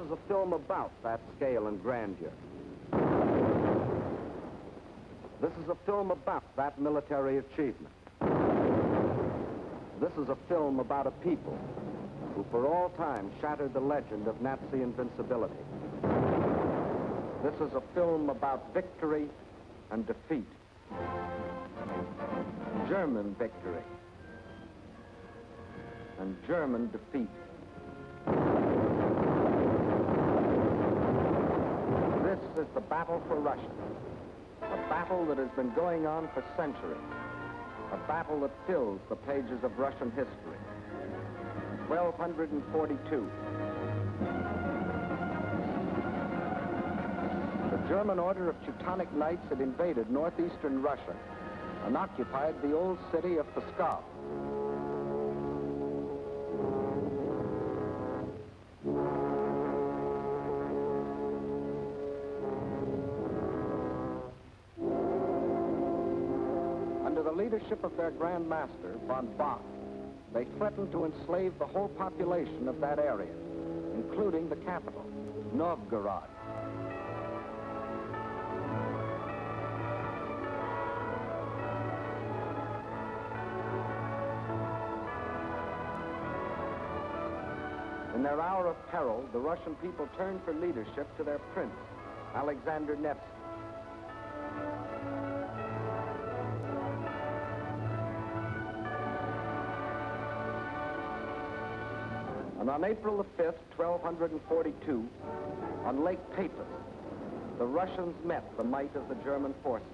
is a film about that scale and grandeur. This is a film about that military achievement. This is a film about a people who for all time shattered the legend of Nazi invincibility. This is a film about victory and defeat. German victory and German defeat. This is the battle for Russia, a battle that has been going on for centuries, a battle that fills the pages of Russian history. 1242. The German Order of Teutonic Knights had invaded northeastern Russia and occupied the old city of Pskov. Under the leadership of their Grand Master, von Bock, they threatened to enslave the whole population of that area, including the capital, Novgorod. In their hour of peril, the Russian people turned for leadership to their prince, Alexander Nevsky. And on April the 5th, 1242, on Lake Peipus, the Russians met the might of the German forces.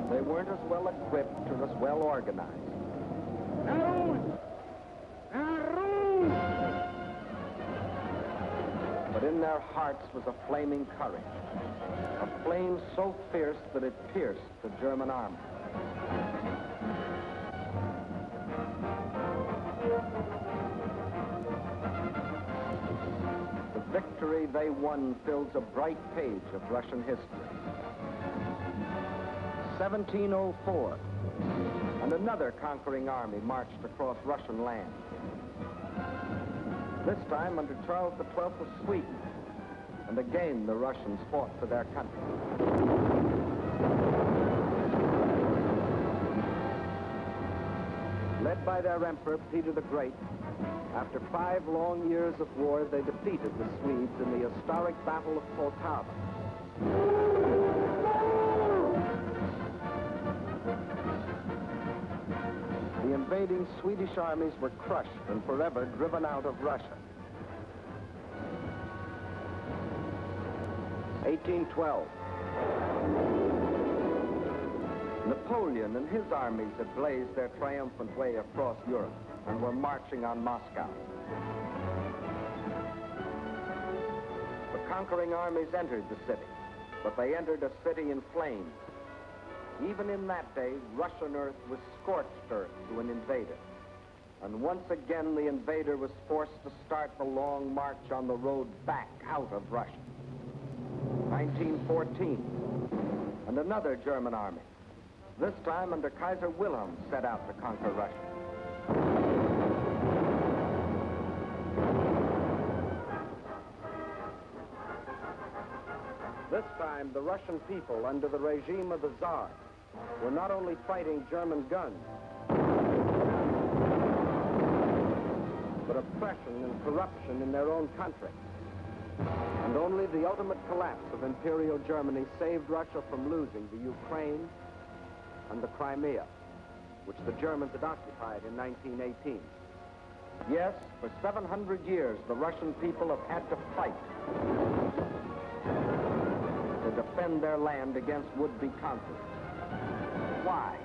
They weren't as well equipped or as well organized. But in their hearts was a flaming courage, a flame so fierce that it pierced the German army. The victory they won fills a bright page of Russian history. 1704, and another conquering army marched across Russian land. This time under Charles XII of Sweden, and again the Russians fought for their country. Led by their emperor, Peter the Great, after 5 long years of war, they defeated the Swedes in the historic Battle of Poltava. The invading Swedish armies were crushed and forever driven out of Russia. 1812. Napoleon and his armies had blazed their triumphant way across Europe and were marching on Moscow. The conquering armies entered the city, but they entered a city in flames. Even in that day, Russian earth was scorched earth to an invader. And once again, the invader was forced to start the long march on the road back out of Russia. 1914, and another German army, this time under Kaiser Wilhelm, set out to conquer Russia. This time, the Russian people, under the regime of the Tsar, were not only fighting German guns, but oppression and corruption in their own country. And only the ultimate collapse of Imperial Germany saved Russia from losing the Ukraine and the Crimea, which the Germans had occupied in 1918. Yes, for 700 years, the Russian people have had to fight to defend their land against would-be conquerors. Why?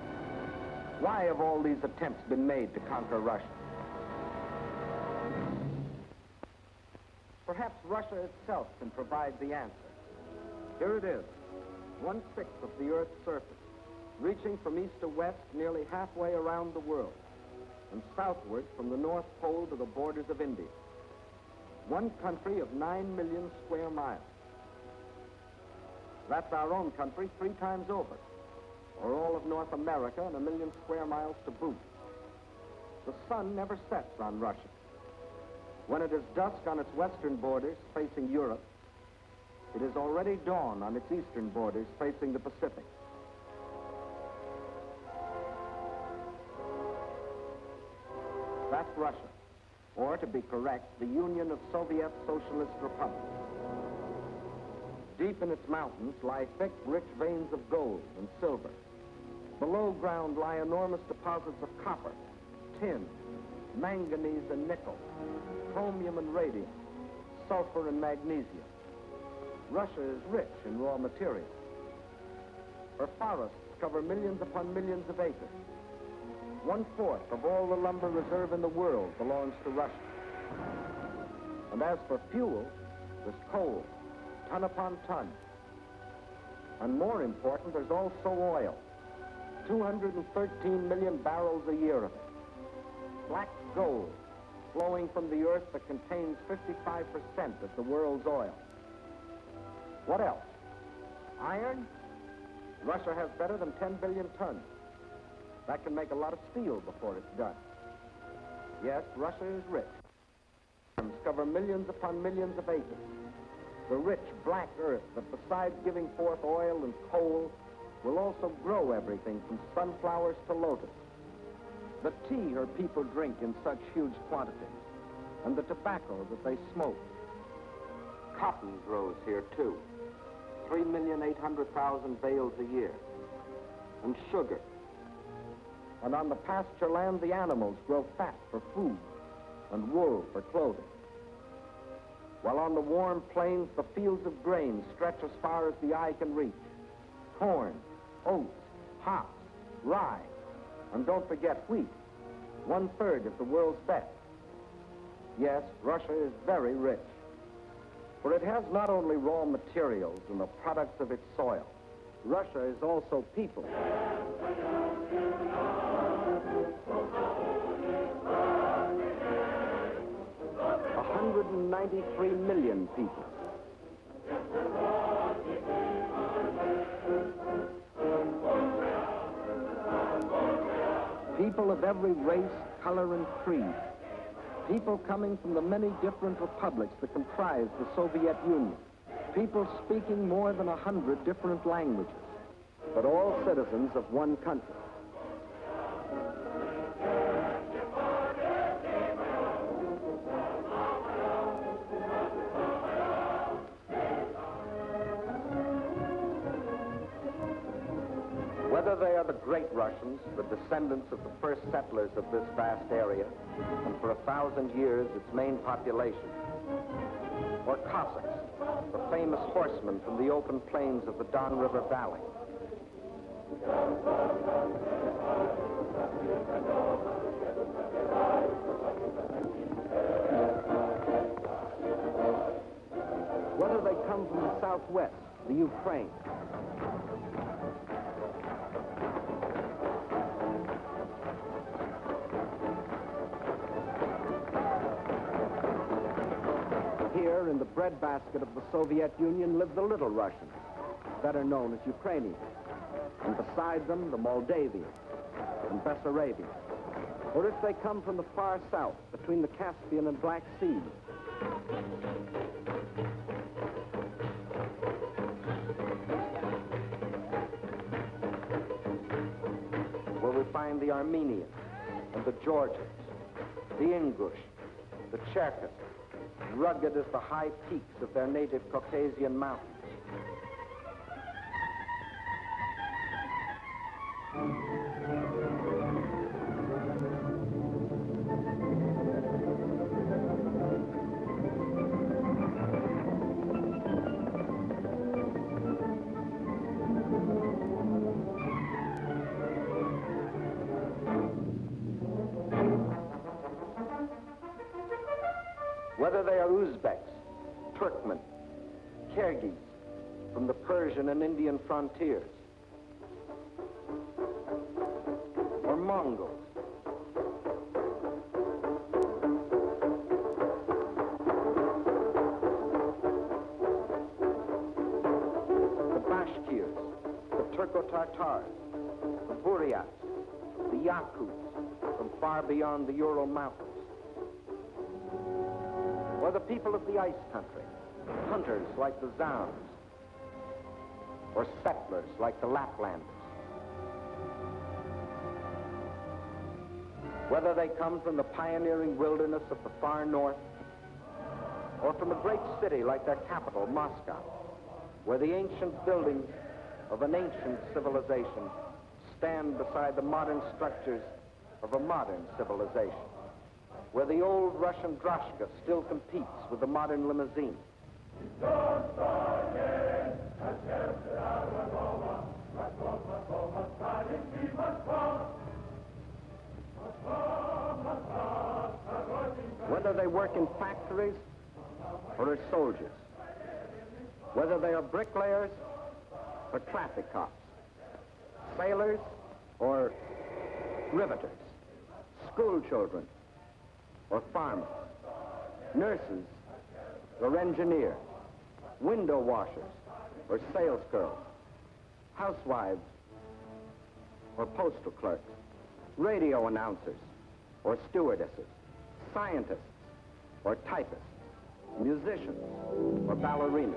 Why have all these attempts been made to conquer Russia? Perhaps Russia itself can provide the answer. Here it is, 1/6 of the Earth's surface, reaching from east to west nearly halfway around the world. and southward from the North Pole to the borders of India. One country of 9 million square miles. That's our own country 3 times over, or all of North America and 1 million square miles to boot. The sun never sets on Russia. When it is dusk on its western borders facing Europe, it is already dawn on its eastern borders facing the Pacific. That's Russia, or to be correct, the Union of Soviet Socialist Republics. Deep in its mountains lie thick, rich veins of gold and silver. Below ground lie enormous deposits of copper, tin, manganese and nickel, chromium and radium, sulfur and magnesium. Russia is rich in raw materials. Her forests cover millions upon millions of acres. 1/4 of all the lumber reserve in the world belongs to Russia. And as for fuel, there's coal, ton upon ton. And more important, there's also oil. 213 million barrels a year of it. Black gold flowing from the earth that contains 55% of the world's oil. What else? Iron? Russia has better than 10 billion tons. That can make a lot of steel before it's done. Yes, Russia is rich. Farms cover millions upon millions of acres. The rich black earth that besides giving forth oil and coal will also grow everything from sunflowers to lotus. The tea her people drink in such huge quantities, and the tobacco that they smoke. Cotton grows here too, 3,800,000 bales a year. And sugar. And on the pasture land, the animals grow fat for food and wool for clothing. While on the warm plains, the fields of grain stretch as far as the eye can reach. Corn, oats, hops, rye, and don't forget wheat, 1/3 of the world's best. Yes, Russia is very rich, for it has not only raw materials and the products of its soil. Russia is also people. 193 million people. People of every race, color, and creed. People coming from the many different republics that comprise the Soviet Union. People speaking more than 100 different languages, but all citizens of one country. Whether they are the great Russians, the descendants of the first settlers of this vast area, and for 1,000 years its main population, or Cossacks, the famous horsemen from the open plains of the Don River Valley. Whether they come from the southwest, the Ukraine, here in the breadbasket of the Soviet Union live the little Russians, better known as Ukrainians, and beside them the Moldavians and Bessarabians. Or if they come from the far south, between the Caspian and Black Seas, where we find the Armenians and the Georgians, the Ingush, the Cherkess, rugged as the high peaks of their native Caucasian mountains. Whether they are Uzbeks, Turkmen, Kyrgyz, from the Persian and Indian frontiers, or Mongols, Turco-Tartars, the Buryats, the Yakuts from far beyond the Ural Mountains, or the people of the ice country, hunters like the Zounds, or settlers like the Laplanders. Whether they come from the pioneering wilderness of the far north, or from a great city like their capital, Moscow, where the ancient buildings of an ancient civilization stand beside the modern structures of a modern civilization, where the old Russian droshka still competes with the modern limousine. Whether they work in factories or as soldiers, whether they are bricklayers or traffic cops, sailors or riveters, school children or farmers, nurses or engineers, window washers or sales girls, housewives or postal clerks, radio announcers or stewardesses, scientists or typists, musicians or ballerinas.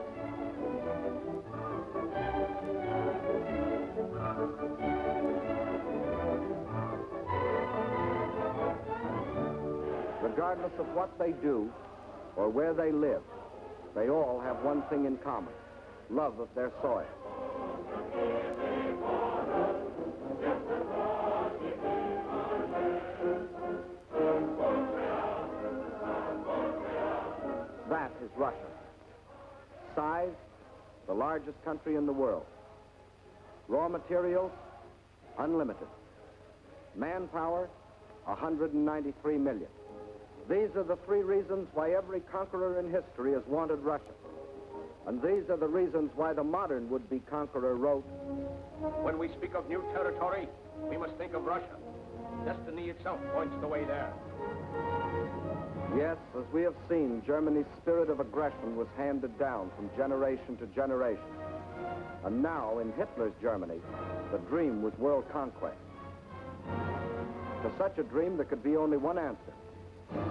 Regardless of what they do or where they live, they all have one thing in common: love of their soil. That is Russia. Size, the largest country in the world. Raw materials, unlimited. Manpower, 193 million. These are the three reasons why every conqueror in history has wanted Russia. And these are the reasons why the modern would-be conqueror wrote, "When we speak of new territory, we must think of Russia. Destiny itself points the way there." Yes, as we have seen, Germany's spirit of aggression was handed down from generation to generation. And now, in Hitler's Germany, the dream was world conquest. To such a dream, there could be only one answer: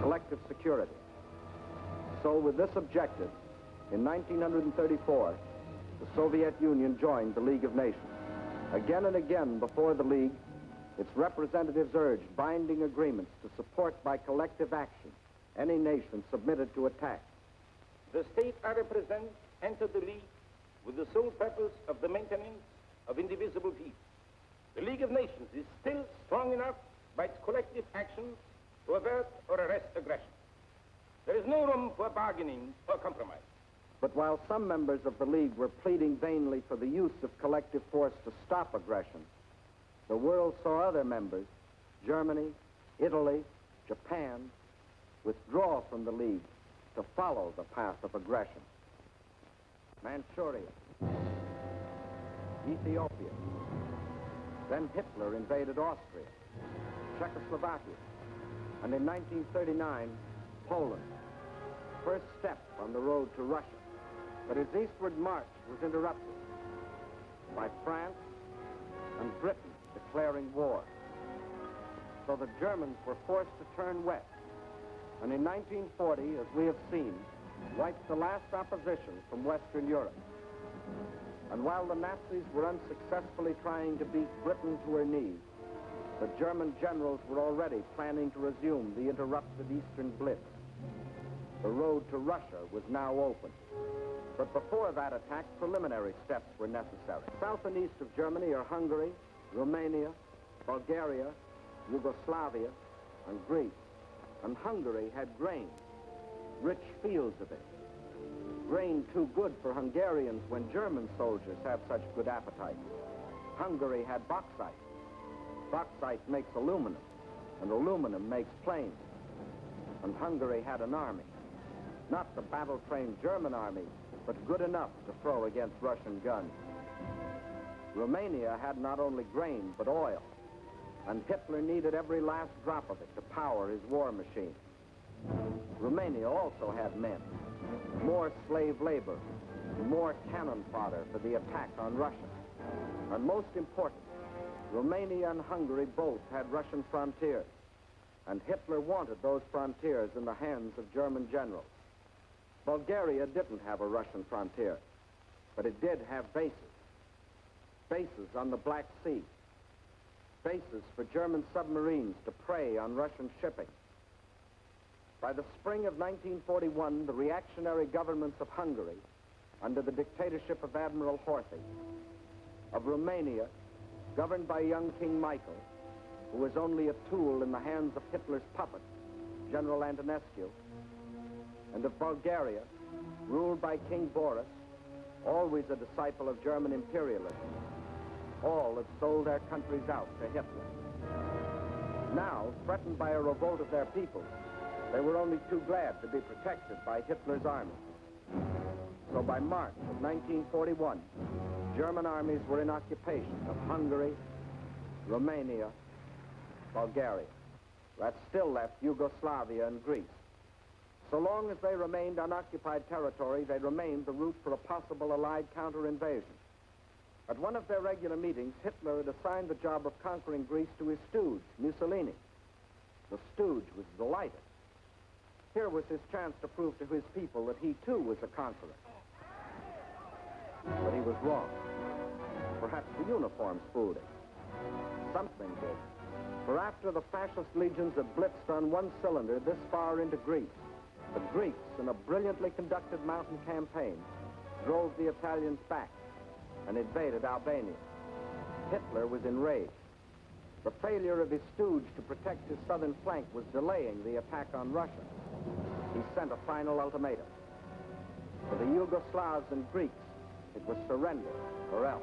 collective security. So, with this objective, in 1934, the Soviet Union joined the League of Nations. Again and again before the League, its representatives urged binding agreements to support by collective action any nation submitted to attack. The states I represent entered the League with the sole purpose of the maintenance of indivisible peace. The League of Nations is still strong enough by its collective actions to avert or arrest aggression. There is no room for bargaining or compromise. But while some members of the League were pleading vainly for the use of collective force to stop aggression, the world saw other members, Germany, Italy, Japan, withdraw from the League to follow the path of aggression. Manchuria, Ethiopia. Then Hitler invaded Austria, Czechoslovakia, and in 1939, Poland. First step on the road to Russia. But his eastward march was interrupted by France and Britain declaring war. So the Germans were forced to turn west. And in 1940, as we have seen, wiped the last opposition from Western Europe. And while the Nazis were unsuccessfully trying to beat Britain to her knees, the German generals were already planning to resume the interrupted Eastern Blitz. The road to Russia was now open. But before that attack, preliminary steps were necessary. South and east of Germany are Hungary, Romania, Bulgaria, Yugoslavia, and Greece. And Hungary had grain, rich fields of it. Grain too good for Hungarians when German soldiers have such good appetite. Hungary had bauxite. Bauxite makes aluminum, and aluminum makes planes. And Hungary had an army. Not the battle-trained German army, but good enough to throw against Russian guns. Romania had not only grain, but oil. And Hitler needed every last drop of it to power his war machine. Romania also had men, more slave labor, more cannon fodder for the attack on Russia. And most important, Romania and Hungary both had Russian frontiers, and Hitler wanted those frontiers in the hands of German generals. Bulgaria didn't have a Russian frontier, but it did have bases. Bases on the Black Sea. Bases for German submarines to prey on Russian shipping. By the spring of 1941, the reactionary governments of Hungary, under the dictatorship of Admiral Horthy, of Romania, governed by young King Michael, who was only a tool in the hands of Hitler's puppet, General Antonescu, and of Bulgaria, ruled by King Boris, always a disciple of German imperialism. All had sold their countries out to Hitler. Now, threatened by a revolt of their peoples, they were only too glad to be protected by Hitler's army. So by March of 1941, German armies were in occupation of Hungary, Romania, Bulgaria. That still left Yugoslavia and Greece. So long as they remained unoccupied territory, they remained the route for a possible Allied counter-invasion. At one of their regular meetings, Hitler had assigned the job of conquering Greece to his stooge, Mussolini. The stooge was delighted. Here was his chance to prove to his people that he, too, was a conqueror. But he was wrong. Perhaps the uniforms fooled him. Something did. For after the fascist legions had blitzed on one cylinder this far into Greece, the Greeks, in a brilliantly conducted mountain campaign, drove the Italians back and invaded Albania. Hitler was enraged. The failure of his stooge to protect his southern flank was delaying the attack on Russia. He sent a final ultimatum. For the Yugoslavs and Greeks, it was surrender or else.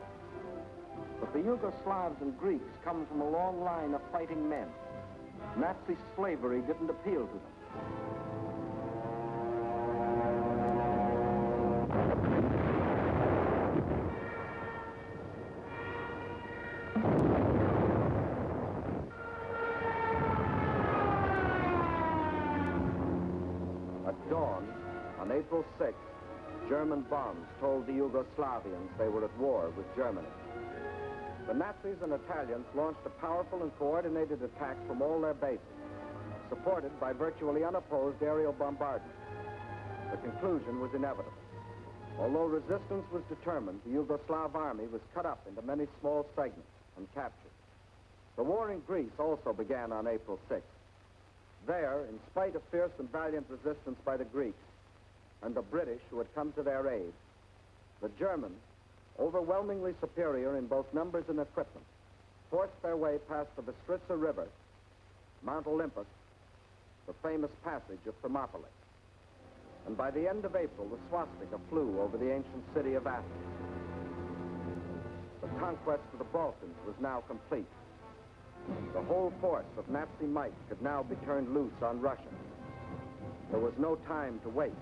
But the Yugoslavs and Greeks come from a long line of fighting men. Nazi slavery didn't appeal to them. At dawn, on April 6th, German bombs told the Yugoslavians they were at war with Germany. The Nazis and Italians launched a powerful and coordinated attack from all their bases, supported by virtually unopposed aerial bombardment. The conclusion was inevitable. Although resistance was determined, the Yugoslav army was cut up into many small segments and captured. The war in Greece also began on April 6th. There, in spite of fierce and valiant resistance by the Greeks and the British who had come to their aid, the Germans, overwhelmingly superior in both numbers and equipment, forced their way past the Bistritsa River, Mount Olympus, the famous passage of Thermopylae. And by the end of April, the swastika flew over the ancient city of Athens. The conquest of the Balkans was now complete. The whole force of Nazi might could now be turned loose on Russia. There was no time to wait,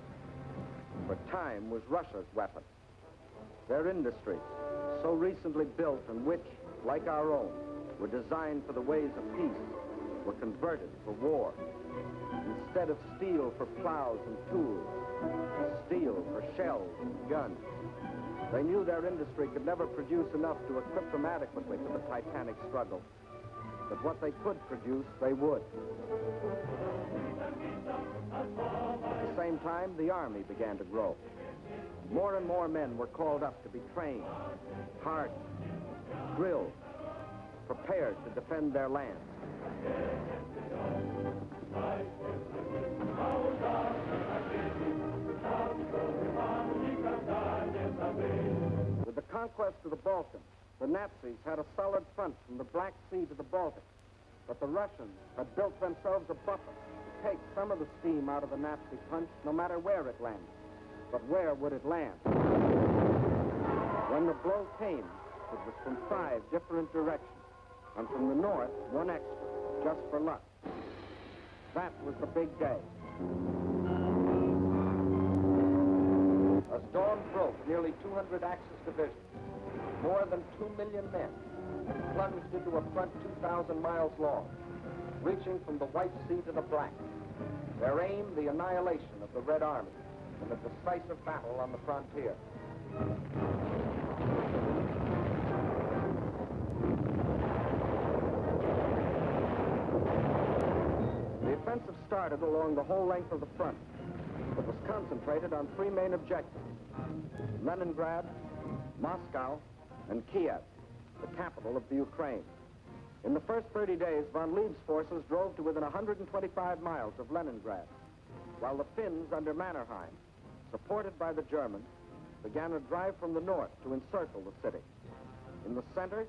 for time was Russia's weapon. Their industries, so recently built and which, like our own, were designed for the ways of peace, were converted for war. Instead of steel for plows and tools, steel for shells and guns. They knew their industry could never produce enough to equip them adequately for the titanic struggle. But what they could produce, they would. At the same time, the army began to grow. More and more men were called up to be trained, hardened, drilled, prepared to defend their land. With the conquest of the Balkans, the Nazis had a solid front from the Black Sea to the Baltic, but the Russians had built themselves a buffer to take some of the steam out of the Nazi punch, no matter where it landed. But where would it land? When the blow came, it was from 5 different directions, and from the north, 1 extra, just for luck. That was the big day. As dawn broke, nearly 200 Axis divisions, more than 2 million men, plunged into a front 2,000 miles long, reaching from the White Sea to the Black. Their aim, the annihilation of the Red Army in a decisive battle on the frontier. offensive started along the whole length of the front. It was concentrated on three main objectives: Leningrad, Moscow, and Kiev, the capital of the Ukraine. In the first 30 days, von Lieb's forces drove to within 125 miles of Leningrad, while the Finns under Mannerheim, supported by the Germans, began a drive from the north to encircle the city. In the center,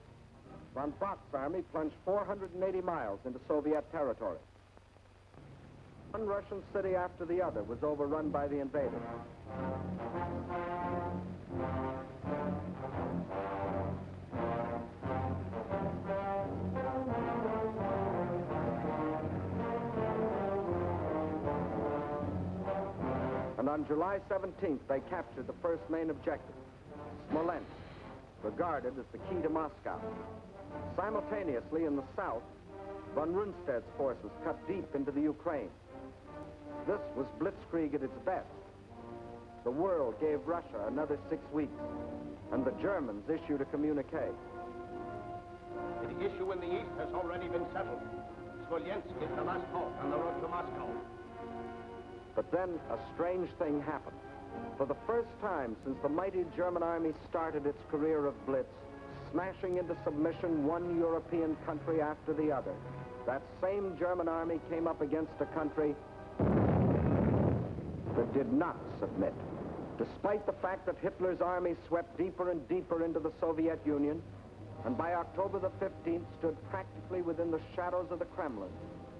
von Bock's army plunged 480 miles into Soviet territory. One Russian city after the other was overrun by the invaders. And on July 17th, they captured the first main objective, Smolensk, regarded as the key to Moscow. Simultaneously, in the south, von Rundstedt's forces cut deep into the Ukraine. This was blitzkrieg at its best. The world gave Russia another 6 weeks, and the Germans issued a communique. The issue in the east has already been settled. Smolensk is the last halt on the road to Moscow. But then a strange thing happened. For the first time since the mighty German army started its career of blitz, smashing into submission one European country after the other, that same German army came up against a country that did not submit. Despite the fact that Hitler's army swept deeper and deeper into the Soviet Union, and by October the 15th stood practically within the shadows of the Kremlin,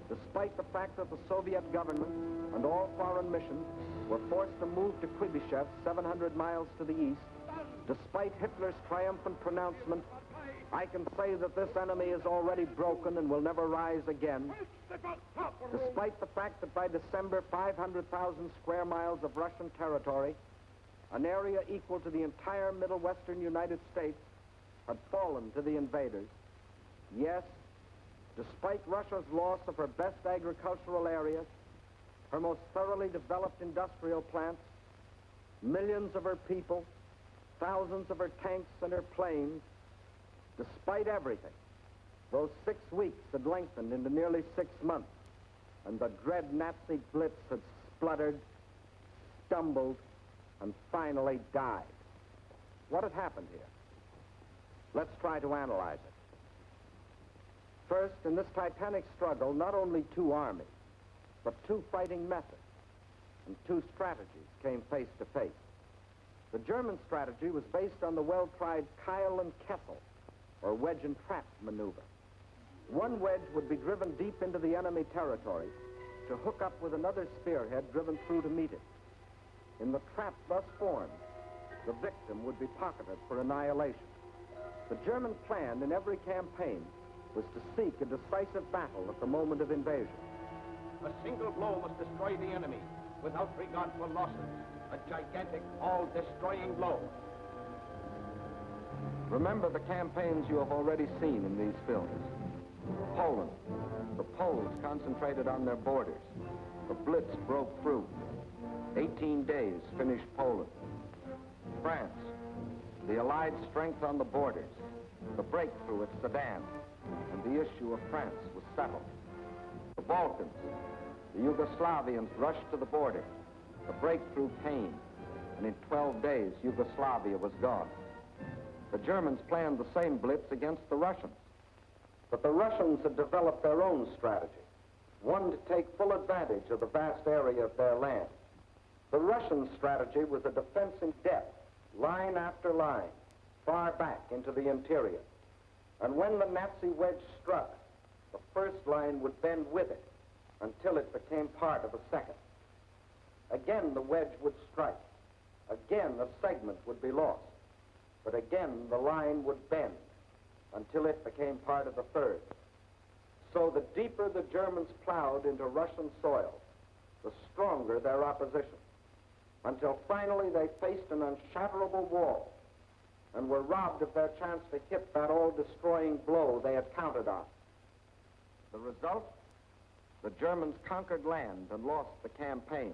despite the fact that the Soviet government and all foreign missions were forced to move to Kuibyshev 700 miles to the east, despite Hitler's triumphant pronouncement, I can say that this enemy is already broken and will never rise again. Despite the fact that by December, 500,000 square miles of Russian territory, an area equal to the entire Middle Western United States, had fallen to the invaders. Yes, despite Russia's loss of her best agricultural areas, her most thoroughly developed industrial plants, millions of her people, thousands of her tanks and her planes, despite everything, those 6 weeks had lengthened into nearly 6 months, and the dread Nazi blitz had spluttered, stumbled, and finally died. What had happened here? Let's try to analyze it. First, in this titanic struggle, not only two armies, but two fighting methods and two strategies came face to face. The German strategy was based on the well-tried Keil and Kessel, or wedge and trap maneuver. One wedge would be driven deep into the enemy territory to hook up with another spearhead driven through to meet it. In the trap thus formed, the victim would be pocketed for annihilation. The German plan in every campaign was to seek a decisive battle at the moment of invasion. A single blow must destroy the enemy without regard for losses. A gigantic, all-destroying blow. Remember the campaigns you have already seen in these films. Poland. The Poles concentrated on their borders. The Blitz broke through. 18 days finished Poland. France. The Allied strength on the borders. The breakthrough at Sedan. And the issue of France was settled. The Balkans. The Yugoslavians rushed to the border. The breakthrough came, and in 12 days, Yugoslavia was gone. The Germans planned the same blitz against the Russians. But the Russians had developed their own strategy, one to take full advantage of the vast area of their land. The Russian strategy was a defense in depth, line after line, far back into the interior. And when the Nazi wedge struck, the first line would bend with it until it became part of a second. Again, the wedge would strike. Again, a segment would be lost. But again, the line would bend until it became part of the third. So the deeper the Germans plowed into Russian soil, the stronger their opposition, until finally they faced an unshatterable wall and were robbed of their chance to hit that all-destroying blow they had counted on. The result? The Germans conquered land and lost the campaign.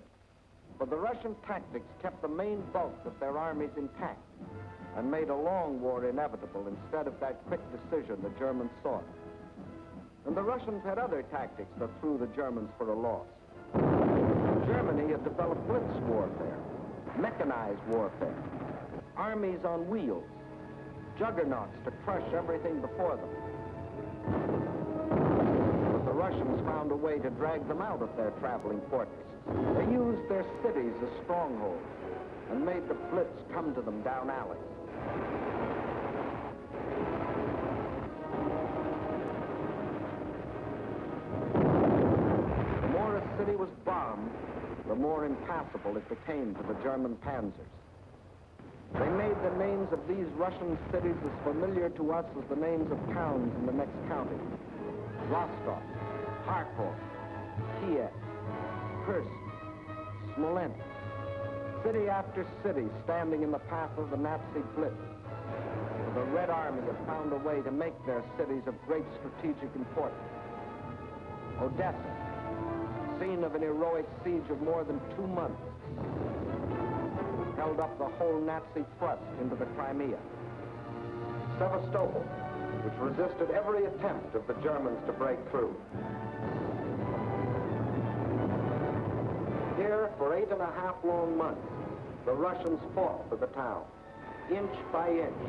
For the Russian tactics kept the main bulk of their armies intact and made a long war inevitable instead of that quick decision the Germans sought. And the Russians had other tactics that threw the Germans for a loss. Germany had developed blitz warfare, mechanized warfare, armies on wheels, juggernauts to crush everything before them. But the Russians found a way to drag them out of their traveling fortresses. They used their cities as strongholds and made the blitz come to them down alleys. The more a city was bombed, the more impassable it became to the German panzers. They made the names of these Russian cities as familiar to us as the names of towns in the next county. Rostov, Kharkov, Kiev, Kursk, Smolensk. City after city standing in the path of the Nazi blitz. The Red Army had found a way to make their cities of great strategic importance. Odessa, scene of an heroic siege of more than 2 months, held up the whole Nazi thrust into the Crimea. Sevastopol, which resisted every attempt of the Germans to break through. Here, for 8.5 long months, the Russians fought for the town, inch by inch,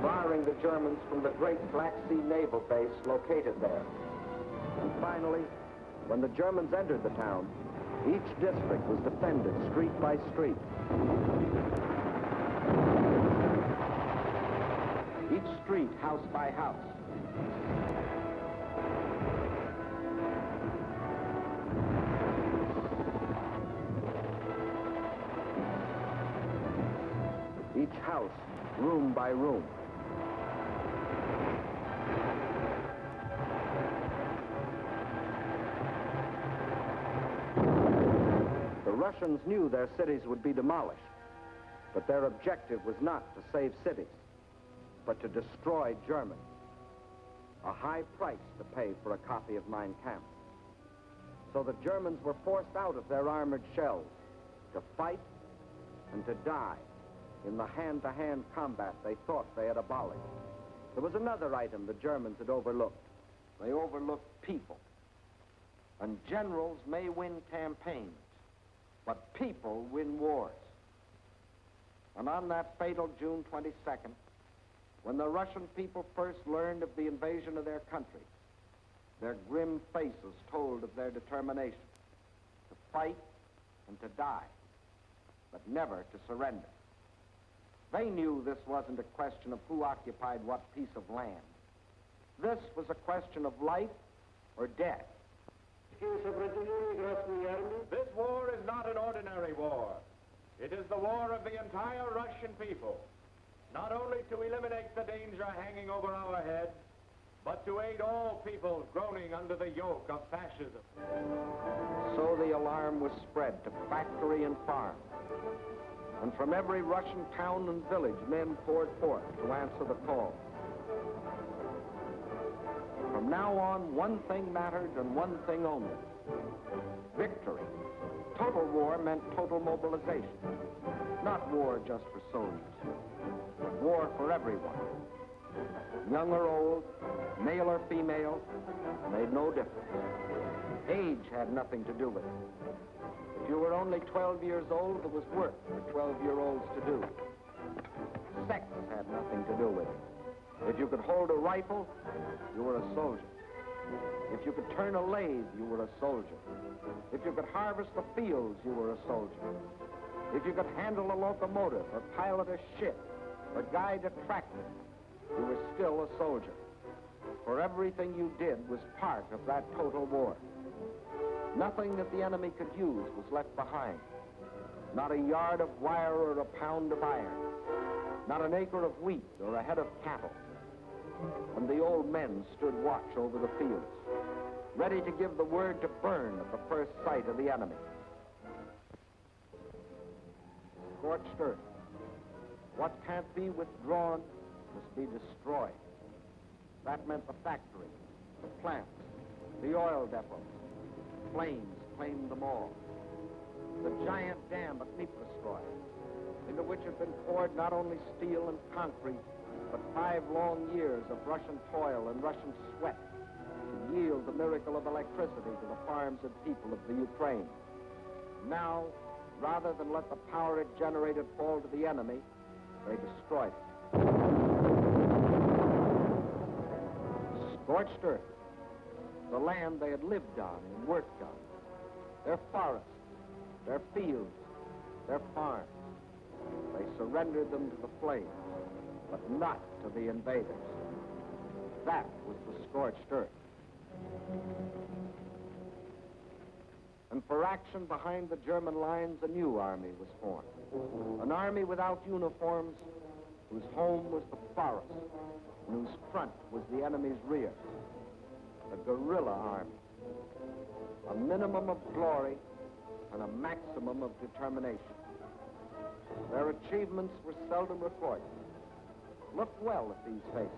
barring the Germans from the great Black Sea naval base located there. And finally, when the Germans entered the town, each district was defended street by street. Each street house by house. Each house, room by room. The Russians knew their cities would be demolished, but their objective was not to save cities, but to destroy Germany. A high price to pay for a copy of Mein Kampf. So the Germans were forced out of their armored shells to fight and to die in the hand-to-hand combat they thought they had abolished. There was another item the Germans had overlooked. They overlooked people. And generals may win campaigns, but people win wars. And on that fatal June 22nd, when the Russian people first learned of the invasion of their country, their grim faces told of their determination to fight and to die, but never to surrender. They knew this wasn't a question of who occupied what piece of land. This was a question of life or death. This war is not an ordinary war. It is the war of the entire Russian people, not only to eliminate the danger hanging over our heads, but to aid all people groaning under the yoke of fascism. So the alarm was spread to factory and farm. And from every Russian town and village, men poured forth to answer the call. From now on, one thing mattered and one thing only: victory. Total war meant total mobilization. Not war just for soldiers, but war for everyone. Young or old, male or female, made no difference. Age had nothing to do with it. If you were only 12 years old, there was work for 12-year-olds to do. Sex had nothing to do with it. If you could hold a rifle, you were a soldier. If you could turn a lathe, you were a soldier. If you could harvest the fields, you were a soldier. If you could handle a locomotive or pilot a ship or guide a tractor, you were still a soldier. For everything you did was part of that total war. Nothing that the enemy could use was left behind. Not a yard of wire or a pound of iron. Not an acre of wheat or a head of cattle. And the old men stood watch over the fields, ready to give the word to burn at the first sight of the enemy. Scorched earth. What can't be withdrawn must be destroyed. That meant the factories, the plants, the oil depots. Flames claimed them all. The giant dam at Dnieperstroy, into which had been poured not only steel and concrete, but 5 long years of Russian toil and Russian sweat, yield the miracle of electricity to the farms and people of the Ukraine. Now, rather than let the power it generated fall to the enemy, they destroyed it. Scorched earth, the land they had lived on and worked on, their forests, their fields, their farms. They surrendered them to the flames, but not to the invaders. That was the scorched earth. And for action behind the German lines, a new army was formed. An army without uniforms, whose home was the forest, and whose front was the enemy's rear. A guerrilla army. A minimum of glory and a maximum of determination. Their achievements were seldom recorded. Look well at these faces.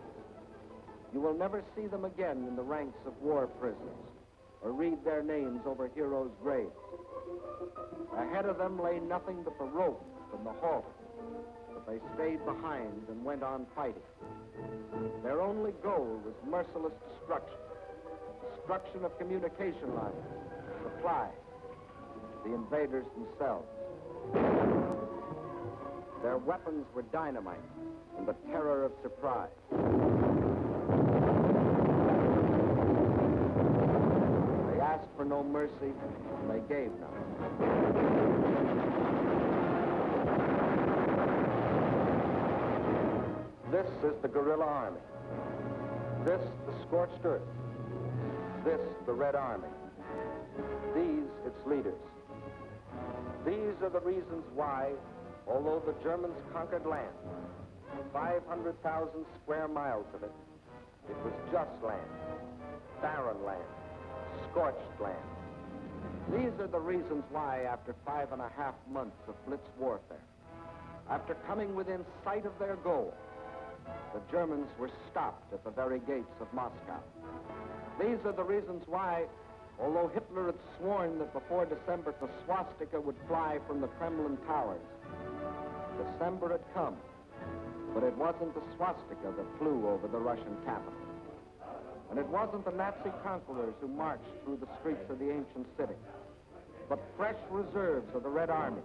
You will never see them again in the ranks of war prisoners or read their names over heroes' graves. Ahead of them lay nothing but the rope and the halter, but they stayed behind and went on fighting. Their only goal was merciless destruction. Destruction of communication lines, supply, the invaders themselves. Their weapons were dynamite and the terror of surprise. They asked for no mercy, and they gave none. This is the guerrilla army. This, the scorched earth. This, the Red Army. These, its leaders. These are the reasons why, although the Germans conquered land, 500,000 square miles of it, it was just land, barren land, scorched land. These are the reasons why, after 5.5 months of blitz warfare, after coming within sight of their goal, the Germans were stopped at the very gates of Moscow. These are the reasons why, although Hitler had sworn that before December the swastika would fly from the Kremlin towers, December had come, but it wasn't the swastika that flew over the Russian capital. And it wasn't the Nazi conquerors who marched through the streets of the ancient city, but fresh reserves of the Red Army.